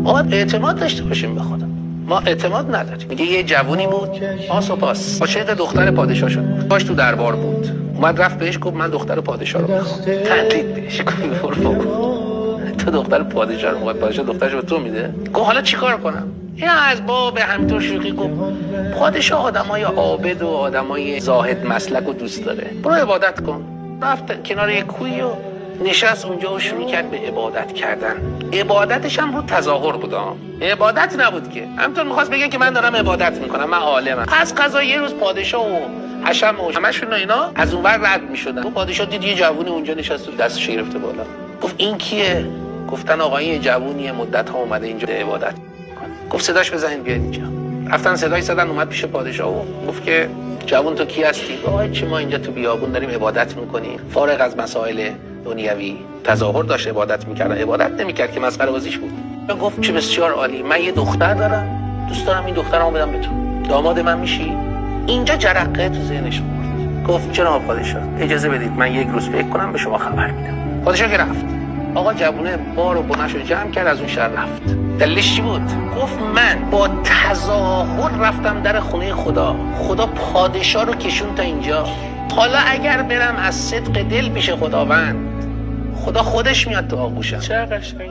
ما باید اعتماد داشته باشیم به خدا. ما اعتماد نداریم. میگه یه جوونی بود پاس و پاس عاشق دختر پادشاه شد، باش تو دربار بود، اومد رفت بهش گفت من دختر پادشاه رو میخوام. تهدید بهش گفت تو دختر پادشاه رو میخوای، پادشاه دخترشو به تو میده؟ گفت حالا چیکار کنم؟ این از باب همینطور شوخی گفت پادشاه آدمای عابد و آدمای زاهد مسلک رو دوست داره، برو عبادت کن. رفت کنار یک کوی و نشست اونجا و شروع کرد به عبادت کردن. عبادتش هم رو تظاهر بود، عبادت نبود که همینطور میخواست بگه که من دارم عبادت میکنم، من عالمم. پس قضا یه روز پادشاه و حشم و همشون و اینا از اونور رد میشدن. پادشاه دید یه جوونی اونجا نشسته و دستش گرفته بالا. گفت این کیه؟ گفتن آقا این جوونیه، مدت ها اومده اینجا عبادت. گفت صداش بزنید بیاد اینجا. رفتن صداش زدن، اومد پیش پادشاه و گفت که جوون تو کی هستی؟ آقا چی، ما اینجا تو بیابون داریم عبادت میکنیم، فارغ از مسائل دنیوی. تظاهر داشت عبادت میکرد، عبادت نمیکرد که مسخره بازیش بود. گفت چه بسیار عالی، من یه دختر دارم، دوست دارم این دخترمو بدم به تو، داماد من میشی؟ اینجا جرقه تو ذهنش خورد. گفت جناب پادشاه اجازه بدید من یک روز فکر کنم به شما خبر میدم. پادشاه که رفت، آقا جوونه بار و بنشو جمع کرد از اون شهر رفت. دلش چی بود؟ گفت من با تظاهر رفتم در خونه خدا، خدا پادشاه رو کشون تا اینجا، حالا اگر برم از صدق دل پیش خداوند، خدا خودش میاد تو آغوشم. چه قشنگ.